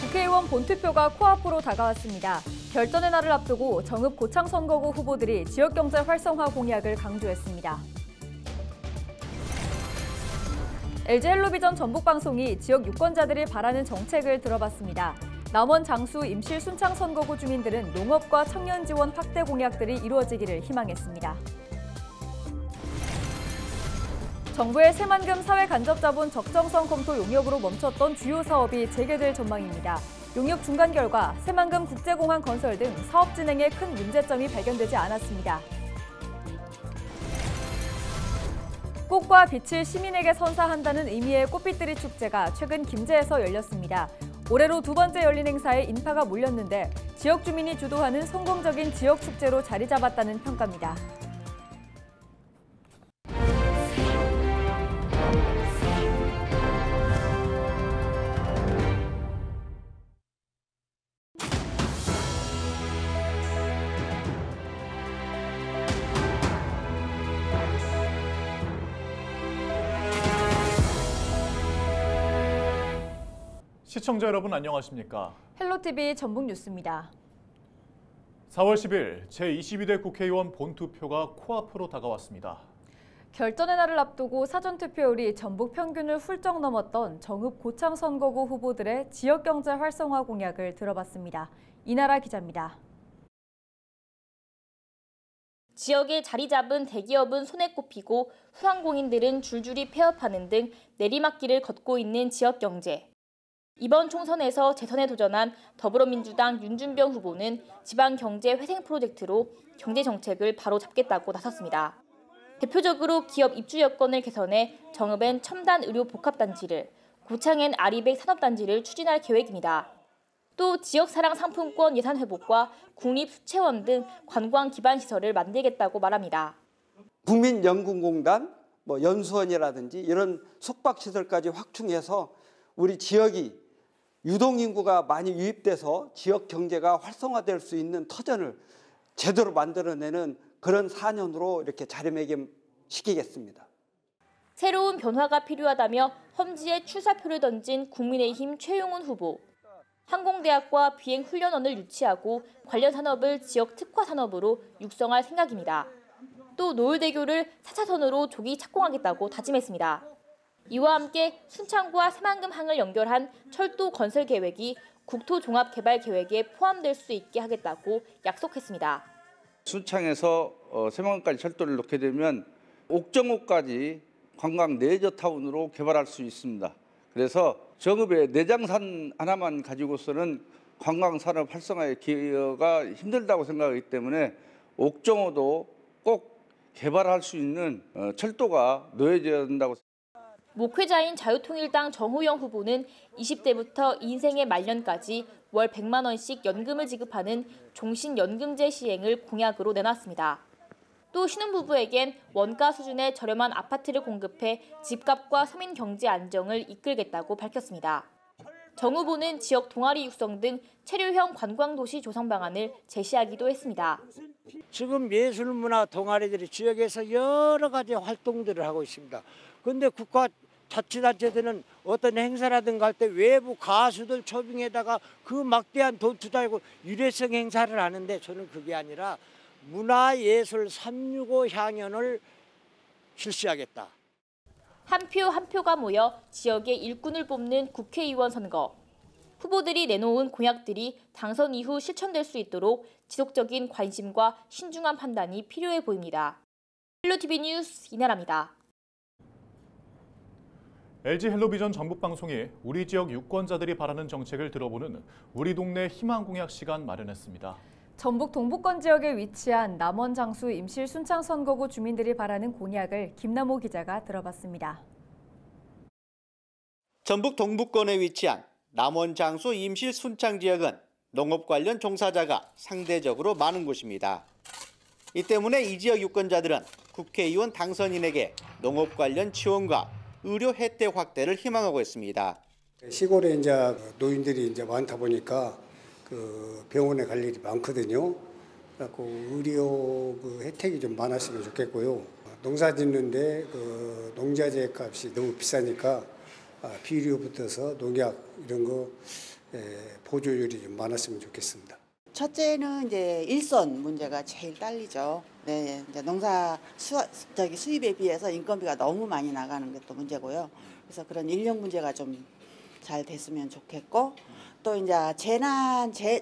국회의원 본투표가 코앞으로 다가왔습니다. 결전의 날을 앞두고 정읍 고창 선거구 후보들이 지역경제 활성화 공약을 강조했습니다. LG헬로비전 전북방송이 지역 유권자들이 바라는 정책을 들어봤습니다. 남원 장수 임실 순창 선거구 주민들은 농업과 청년 지원 확대 공약들이 이루어지기를 희망했습니다. 정부의 새만금 사회간접자본 적정성 검토 용역으로 멈췄던 주요 사업이 재개될 전망입니다. 용역 중간 결과 새만금 국제공항 건설 등 사업 진행에 큰 문제점이 발견되지 않았습니다. 꽃과 빛을 시민에게 선사한다는 의미의 꽃빛들이 축제가 최근 김제에서 열렸습니다. 올해로 두 번째 열린 행사에 인파가 몰렸는데 지역 주민이 주도하는 성공적인 지역 축제로 자리 잡았다는 평가입니다. 시청자 여러분 안녕하십니까? 헬로티비 전북뉴스입니다. 4월 10일 제22대 국회의원 본투표가 코앞으로 다가왔습니다. 결전의 날을 앞두고 사전투표율이 전북 평균을 훌쩍 넘었던 정읍 고창 선거구 후보들의 지역경제 활성화 공약을 들어봤습니다. 이나라 기자입니다. 지역에 자리 잡은 대기업은 손에 꼽히고 소상공인들은 줄줄이 폐업하는 등 내리막길을 걷고 있는 지역경제. 이번 총선에서 재선에 도전한 더불어민주당 윤준병 후보는 지방경제 회생 프로젝트로 경제정책을 바로 잡겠다고 나섰습니다. 대표적으로 기업 입주 여건을 개선해 정읍엔 첨단 의료 복합단지를, 고창엔 아리백 산업단지를 추진할 계획입니다. 또 지역사랑 상품권 예산 회복과 국립수채원 등 관광 기반 시설을 만들겠다고 말합니다. 국민연금공단, 연수원이라든지 이런 숙박시설까지 확충해서 우리 지역이 유동인구가 많이 유입돼서 지역 경제가 활성화될 수 있는 터전을 제대로 만들어내는 그런 4년으로 이렇게 자리매김시키겠습니다. 새로운 변화가 필요하다며 험지에 출사표를 던진 국민의힘 최용훈 후보. 항공대학과 비행훈련원을 유치하고 관련 산업을 지역 특화 산업으로 육성할 생각입니다. 또 노을대교를 4차선으로 조기 착공하겠다고 다짐했습니다. 이와 함께 순창과 새만금항을 연결한 철도 건설 계획이 국토종합개발계획에 포함될 수 있게 하겠다고 약속했습니다. 순창에서 새만금까지 철도를 놓게 되면 옥정호까지 관광 레저타운으로 개발할 수 있습니다. 그래서 정읍의 내장산 하나만 가지고서는 관광산업 활성화의 기여가 힘들다고 생각하기 때문에 옥정호도 꼭 개발할 수 있는 철도가 놓여져야 된다고 생각합니다. 목회자인 자유통일당 정호영 후보는 20대부터 인생의 말년까지 월 100만 원씩 연금을 지급하는 종신연금제 시행을 공약으로 내놨습니다. 또 신혼부부에겐 원가 수준의 저렴한 아파트를 공급해 집값과 서민 경제 안정을 이끌겠다고 밝혔습니다. 정 후보는 지역 동아리 육성 등 체류형 관광도시 조성 방안을 제시하기도 했습니다. 지금 예술문화 동아리들이 지역에서 여러 가지 활동들을 하고 있습니다. 그런데 국가 자치단체들은 어떤 행사라든가 할 때 외부 가수들 초빙에다가 그 막대한 돈 투자하고 일회성 행사를 하는데 저는 그게 아니라 문화예술 365 향연을 실시하겠다. 한 표 한 표가 모여 지역의 일꾼을 뽑는 국회의원 선거. 후보들이 내놓은 공약들이 당선 이후 실천될 수 있도록 지속적인 관심과 신중한 판단이 필요해 보입니다. 헬로티비 뉴스 이나라입니다. LG헬로비전 전북방송이 우리 지역 유권자들이 바라는 정책을 들어보는 우리 동네 희망공약 시간 마련했습니다. 전북 동부권 지역에 위치한 남원 장수 임실 순창 선거구 주민들이 바라는 공약을 김남호 기자가 들어봤습니다. 전북 동부권에 위치한 남원 장수 임실 순창 지역은 농업 관련 종사자가 상대적으로 많은 곳입니다. 이 때문에 이 지역 유권자들은 국회의원 당선인에게 농업 관련 지원과 의료 혜택 확대를 희망하고 있습니다. 시골에 이제 노인들이 이제 많다 보니까 그 병원에 갈 일이 많거든요. 그래서 의료 혜택이 좀 많았으면 좋겠고요. 농사 짓는데 그 농자재 값이 너무 비싸니까 비료부터서 농약 이런 거 보조율이 좀 많았으면 좋겠습니다. 첫째는 이제 일손 문제가 제일 딸리죠. 네, 이제 농사 수입에 비해서 인건비가 너무 많이 나가는 게 또 문제고요. 그래서 그런 인력 문제가 좀 잘 됐으면 좋겠고, 또 이제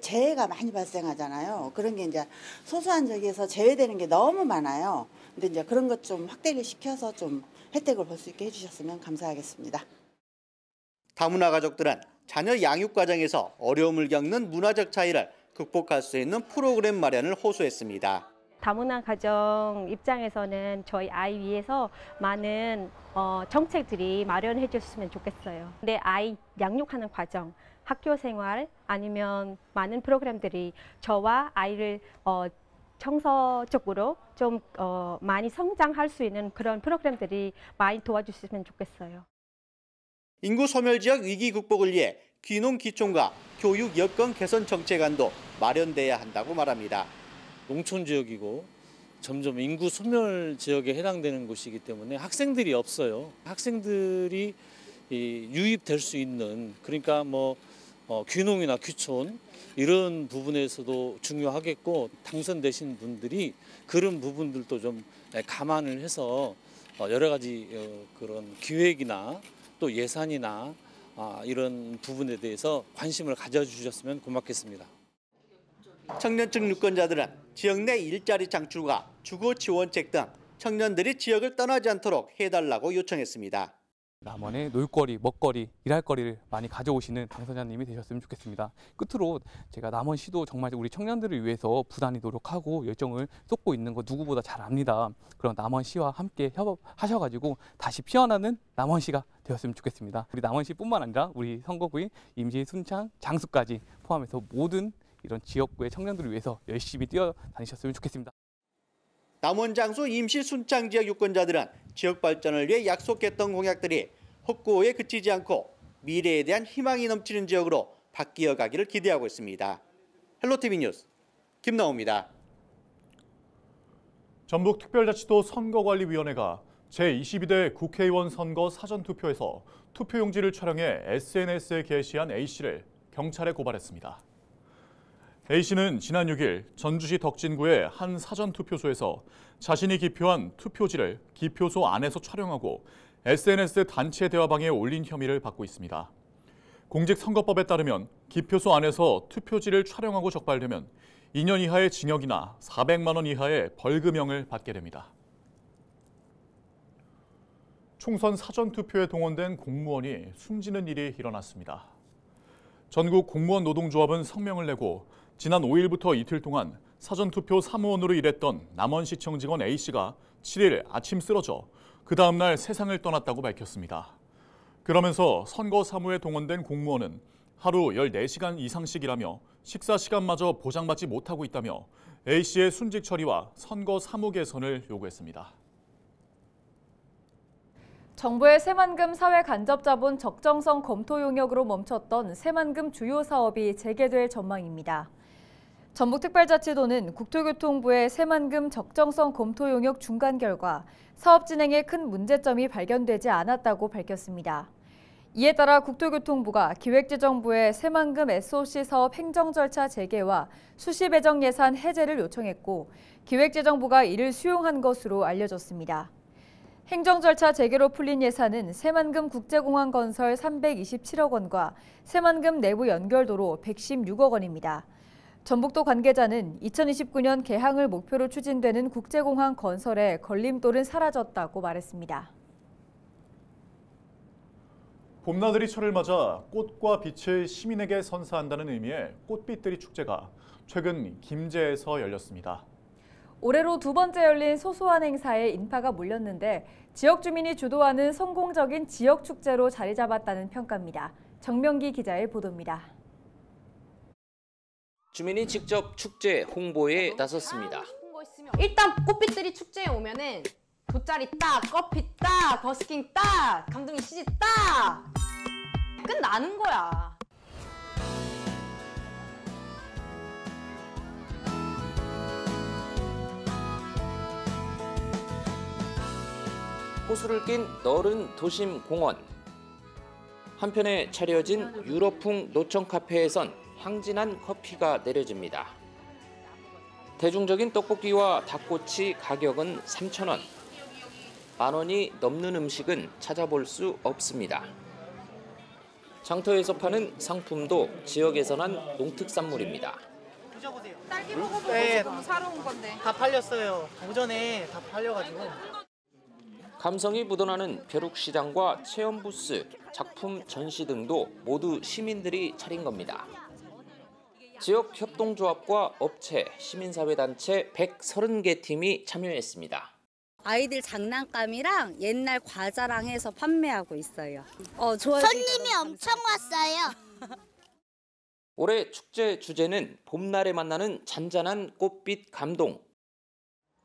재해가 많이 발생하잖아요. 그런 게 이제 소소한 저기에서 제외되는 게 너무 많아요. 근데 이제 그런 것 좀 확대를 시켜서 좀 혜택을 볼 수 있게 해주셨으면 감사하겠습니다. 다문화 가족들은 자녀 양육 과정에서 어려움을 겪는 문화적 차이를 극복할 수 있는 프로그램 마련을 호소했습니다. 다문화 가정 입장에서는 저희 아이 위해서 많은 정책들이 마련해 줬으면 좋겠어요. 근데 아이 양육하는 과정, 학교 생활 아니면 많은 프로그램들이 저와 아이를 정서적으로 좀 많이 성장할 수 있는 그런 프로그램들이 많이 도와주셨으면 좋겠어요. 인구 소멸 지역 위기 극복을 위해 귀농 기촌과 교육 여건 개선 정책안도 마련돼야 한다고 말합니다. 농촌 지역이고 점점 인구 소멸 지역에 해당되는 곳이기 때문에 학생들이 없어요. 학생들이 유입될 수 있는, 그러니까 귀농이나 귀촌 이런 부분에서도 중요하겠고, 당선되신 분들이 그런 부분들도 좀 감안을 해서 여러 가지 그런 기획이나 또 예산이나 이런 부분에 대해서 관심을 가져주셨으면 고맙겠습니다. 청년층 유권자들은 지역 내 일자리 창출과 주거 지원책 등 청년들이 지역을 떠나지 않도록 해달라고 요청했습니다. 남원의 놀거리, 먹거리, 일할거리를 많이 가져오시는 당선자님이 되셨으면 좋겠습니다. 끝으로 제가 남원시도 정말 우리 청년들을 위해서 부단히 노력하고 열정을 쏟고 있는 거 누구보다 잘 압니다. 그런 남원시와 함께 협업하셔가지고 다시 피어나는 남원시가 되었으면 좋겠습니다. 우리 남원시뿐만 아니라 우리 선거구인 임시, 순창, 장수까지 포함해서 모든 이런 지역구의 청년들을 위해서 열심히 뛰어다니셨으면 좋겠습니다. 남원 장수 임시 순창 지역 유권자들은 지역 발전을 위해 약속했던 공약들이 헛구호에 그치지 않고 미래에 대한 희망이 넘치는 지역으로 바뀌어 가기를 기대하고 있습니다. 헬로티비 뉴스 김나호입니다. 전북특별자치도 선거관리위원회가 제22대 국회의원 선거 사전투표에서 투표용지를 촬영해 SNS에 게시한 A씨를 경찰에 고발했습니다. A씨는 지난 6일 전주시 덕진구의 한 사전투표소에서 자신이 기표한 투표지를 기표소 안에서 촬영하고 SNS 단체 대화방에 올린 혐의를 받고 있습니다. 공직선거법에 따르면 기표소 안에서 투표지를 촬영하고 적발되면 2년 이하의 징역이나 400만 원 이하의 벌금형을 받게 됩니다. 총선 사전투표에 동원된 공무원이 숨지는 일이 일어났습니다. 전국 공무원 노동조합은 성명을 내고 지난 5일부터 이틀 동안 사전투표 사무원으로 일했던 남원시청 직원 A씨가 7일 아침 쓰러져 그 다음 날 세상을 떠났다고 밝혔습니다. 그러면서 선거 사무에 동원된 공무원은 하루 14시간 이상씩 일하며 식사 시간마저 보장받지 못하고 있다며 A씨의 순직 처리와 선거 사무 개선을 요구했습니다. 정부의 새만금 사회 간접 자본 적정성 검토 용역으로 멈췄던 새만금 주요 사업이 재개될 전망입니다. 전북특별자치도는 국토교통부의 새만금 적정성 검토 용역 중간 결과 사업 진행에 큰 문제점이 발견되지 않았다고 밝혔습니다. 이에 따라 국토교통부가 기획재정부에 새만금 SOC 사업 행정 절차 재개와 수시 배정 예산 해제를 요청했고 기획재정부가 이를 수용한 것으로 알려졌습니다. 행정 절차 재개로 풀린 예산은 새만금 국제공항 건설 327억 원과 새만금 내부 연결도로 116억 원입니다. 전북도 관계자는 2029년 개항을 목표로 추진되는 국제공항 건설에 걸림돌은 사라졌다고 말했습니다. 봄나들이 철을 맞아 꽃과 빛을 시민에게 선사한다는 의미의 꽃빛들이 축제가 최근 김제에서 열렸습니다. 올해로 두 번째 열린 소소한 행사에 인파가 몰렸는데 지역 주민이 주도하는 성공적인 지역 축제로 자리 잡았다는 평가입니다. 정명기 기자의 보도입니다. 주민이 직접 축제 홍보에 나섰습니다. 일단 꽃빛들이 축제에 오면은 돗자리 딱, 커피 딱, 버스킹 딱, 감독님 CG 딱 끝나는 거야. 호수를 낀 너른 도심 공원. 한편에 차려진 유럽풍 노천 카페에선 향진한 커피가 내려집니다. 대중적인 떡볶이와 닭꼬치 가격은 3,000원. 10,000원이 넘는 음식은 찾아볼 수 없습니다. 장터에서 파는 상품도 지역에서 난 농특산물입니다. 드셔보세요. 딸기 먹어보고 지금 사러 온 건데. 다 팔렸어요. 오전에 다 팔려가지고. 감성이 묻어나는 벼룩시장과 체험 부스, 작품 전시 등도 모두 시민들이 차린 겁니다. 지역 협동조합과 업체, 시민사회단체 130개 팀이 참여했습니다. 아이들 장난감이랑 옛날 과자랑 해서 판매하고 있어요. 좋아요. 손님이 엄청 왔어요. 올해 축제 주제는 봄날에 만나는 잔잔한 꽃빛 감동.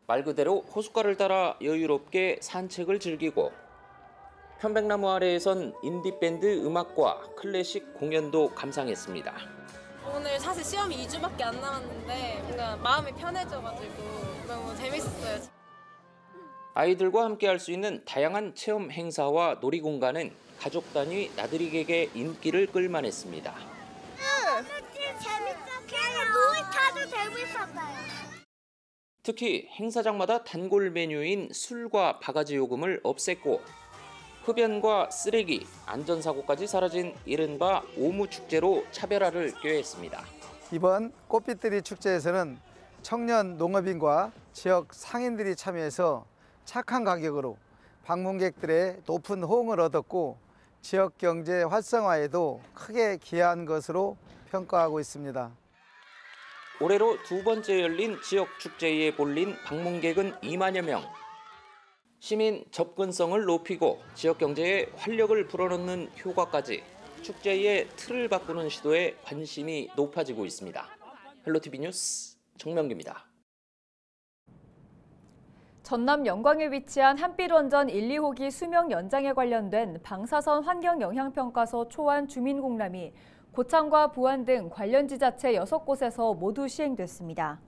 말 그대로 호숫가를 따라 여유롭게 산책을 즐기고 편백나무 아래에선 인디밴드 음악과 클래식 공연도 감상했습니다. 오늘 사실 시험이 2주밖에 안 남았는데 뭔가 마음이 편해져가지고 너무 재밌었어요. 아이들과 함께 할 수 있는 다양한 체험 행사와 놀이공간은 가족 단위 나들이객의 인기를 끌만했습니다. 놀이터도 재밌었어요. 특히 행사장마다 단골 메뉴인 술과 바가지 요금을 없앴고 흡연과 쓰레기, 안전사고까지 사라진 이른바 오무축제로 차별화를 꾀했습니다. 이번 꽃빛들이 축제에서는 청년 농업인과 지역 상인들이 참여해서 착한 가격으로 방문객들의 높은 호응을 얻었고 지역 경제 활성화에도 크게 기여한 것으로 평가하고 있습니다. 올해로 두 번째 열린 지역 축제에 몰린 방문객은 2만여 명. 시민 접근성을 높이고 지역 경제에 활력을 불어넣는 효과까지 축제의 틀을 바꾸는 시도에 관심이 높아지고 있습니다. 헬로티비 뉴스 정명규입니다. 전남 영광에 위치한 한빛원전 1, 2호기 수명 연장에 관련된 방사선 환경영향평가서 초안 주민공람이 고창과 부안 등 관련 지자체 6곳에서 모두 시행됐습니다.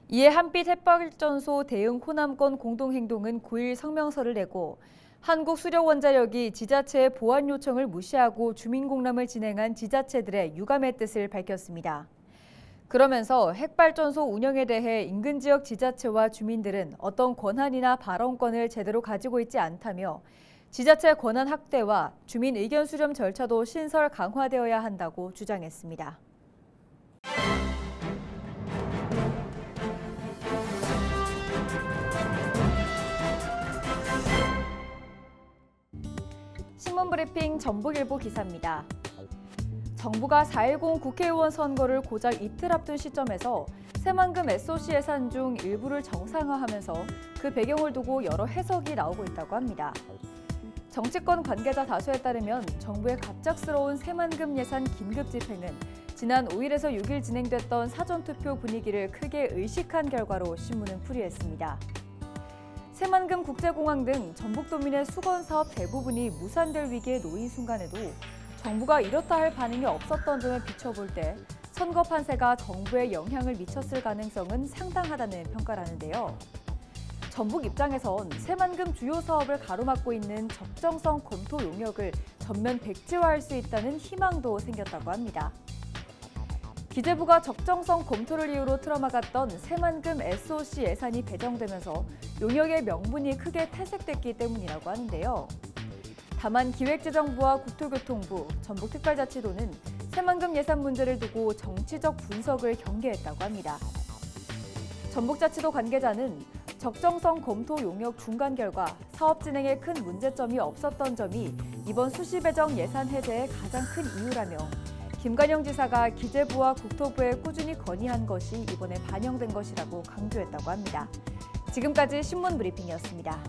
이에 한빛 햇발전소 대응 호남권 공동행동은 9일 성명서를 내고 한국수력원자력이 지자체의 보완 요청을 무시하고 주민공람을 진행한 지자체들의 유감의 뜻을 밝혔습니다. 그러면서 핵발전소 운영에 대해 인근 지역 지자체와 주민들은 어떤 권한이나 발언권을 제대로 가지고 있지 않다며 지자체 권한 확대와 주민 의견 수렴 절차도 신설 강화되어야 한다고 주장했습니다. 신문브리핑 전북일보 기사입니다. 정부가 4.10 국회의원 선거를 고작 이틀 앞둔 시점에서 새만금 SOC 예산 중 일부를 정상화하면서 그 배경을 두고 여러 해석이 나오고 있다고 합니다. 정치권 관계자 다수에 따르면 정부의 갑작스러운 새만금 예산 긴급 집행은 지난 5일에서 6일 진행됐던 사전투표 분위기를 크게 의식한 결과로 신문은 풀이했습니다. 새만금 국제공항 등 전북도민의 수건사업 대부분이 무산될 위기에 놓인 순간에도 정부가 이렇다 할 반응이 없었던 점을 비춰볼 때 선거 판세가 정부에 영향을 미쳤을 가능성은 상당하다는 평가라는데요. 전북 입장에선 새만금 주요 사업을 가로막고 있는 적정성 검토 용역을 전면 백지화할 수 있다는 희망도 생겼다고 합니다. 기재부가 적정성 검토를 이유로 틀어막았던 새만금 SOC 예산이 배정되면서 용역의 명분이 크게 퇴색됐기 때문이라고 하는데요. 다만 기획재정부와 국토교통부, 전북특별자치도는 새만금 예산 문제를 두고 정치적 분석을 경계했다고 합니다. 전북자치도 관계자는 적정성 검토 용역 중간 결과 사업 진행에 큰 문제점이 없었던 점이 이번 수시 배정 예산 해제의 가장 큰 이유라며 김관영 지사가 기재부와 국토부에 꾸준히 건의한 것이 이번에 반영된 것이라고 강조했다고 합니다. 지금까지 신문 브리핑이었습니다.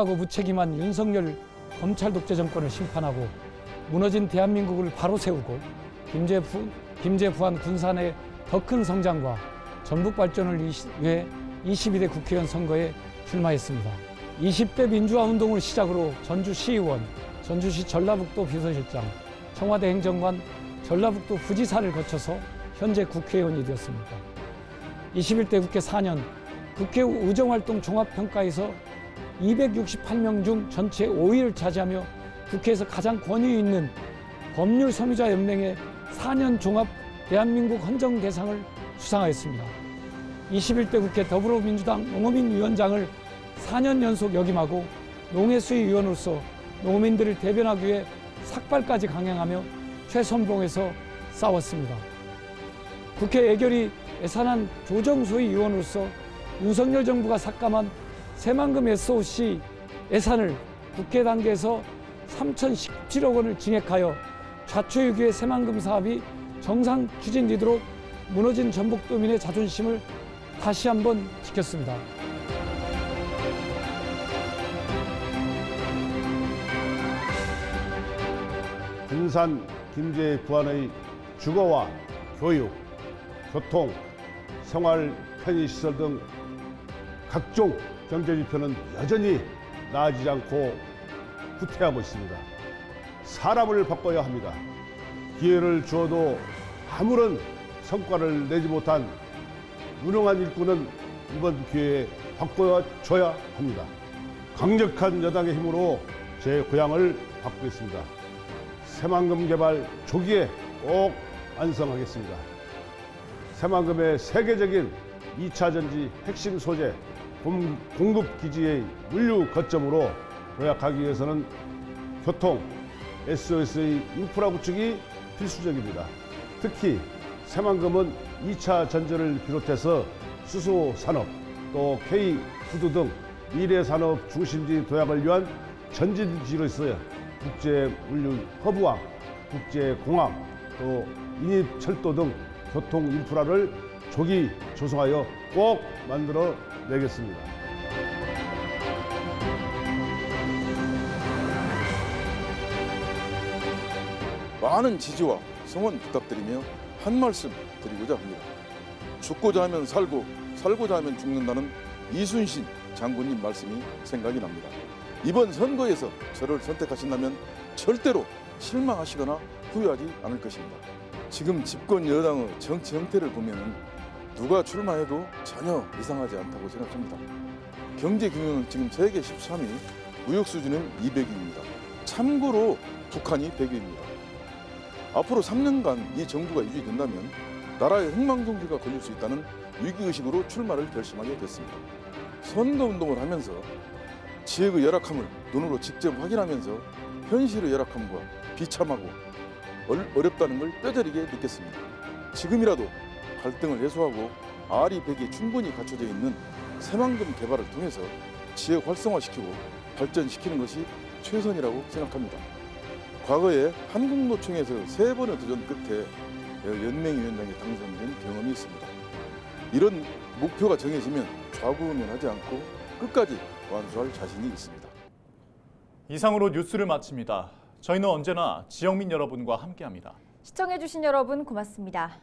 무능하고 무책임한 윤석열 검찰 독재 정권을 심판하고 무너진 대한민국을 바로 세우고 김제부안 군산의 더 큰 성장과 전북 발전을 위해 22대 국회의원 선거에 출마했습니다. 20대 민주화 운동을 시작으로 전주시의원, 전주시 전라북도 비서실장, 청와대 행정관, 전라북도 부지사를 거쳐서 현재 국회의원이 되었습니다. 21대 국회 4년 국회 의정활동 종합평가에서 268명 중 전체 5위를 차지하며 국회에서 가장 권위 있는 법률소비자연맹의 4년 종합 대한민국 헌정대상을 수상하였습니다. 21대 국회 더불어민주당 농어민위원장을 4년 연속 역임하고 농해수위위원으로서 농민들을 대변하기 위해 삭발까지 강행하며 최선봉에서 싸웠습니다. 국회 예결위 예산안 조정소위위원으로서 윤석열 정부가 삭감한 새만금 SOC 예산을 국회 단계에서 3,017억 원을 증액하여 좌초유기의 새만금 사업이 정상 추진되도록 무너진 전북도민의 자존심을 다시 한번 지켰습니다. 군산 김제부안의 주거와 교육, 교통, 생활 편의시설 등 각종 경제지표는 여전히 나아지지 않고 후퇴하고 있습니다. 사람을 바꿔야 합니다. 기회를 주어도 아무런 성과를 내지 못한 무능한 일꾼은 이번 기회에 바꿔줘야 합니다. 강력한 여당의 힘으로 제 고향을 바꾸겠습니다. 새만금 개발 조기에 꼭 완성하겠습니다. 새만금의 세계적인 2차 전지 핵심 소재 공급 기지의 물류 거점으로 도약하기 위해서는 교통, SOS의 인프라 구축이 필수적입니다. 특히 새만금은 2차 전지를 비롯해서 수소산업, 또 K푸드 등 미래산업 중심지 도약을 위한 전진지로 있어요. 국제물류 허브와 국제공항, 또 인입철도 등 교통 인프라를 조기 조성하여 꼭 만들어 내겠습니다. 많은 지지와 성원 부탁드리며 한 말씀 드리고자 합니다. 죽고자 하면 살고 살고자 하면 죽는다는 이순신 장군님 말씀이 생각이 납니다. 이번 선거에서 저를 선택하신다면 절대로 실망하시거나 후회하지 않을 것입니다. 지금 집권 여당의 정치 형태를 보면 누가 출마해도 전혀 이상하지 않다고 생각합니다. 경제 규모는 지금 세계 13위, 무역 수준은 200위입니다. 참고로 북한이 100위입니다. 앞으로 3년간 이 정부가 유지된다면 나라의 흥망성쇠가 걸릴 수 있다는 위기의식으로 출마를 결심하게 됐습니다. 선거운동을 하면서 지역의 열악함을 눈으로 직접 확인하면서 현실의 열악함과 비참하고 어렵다는 걸 뼈저리게 느꼈습니다. 지금이라도 갈등을 해소하고 아리백이 충분히 갖춰져 있는 새만금 개발을 통해서 지역 활성화시키고 발전시키는 것이 최선이라고 생각합니다. 과거에 한국노총에서 3번의 도전 끝에 연맹위원장에 당선된 경험이 있습니다. 이런 목표가 정해지면 좌구우면하지 않고 끝까지 완수할 자신이 있습니다. 이상으로 뉴스를 마칩니다. 저희는 언제나 지역민 여러분과 함께합니다. 시청해주신 여러분 고맙습니다.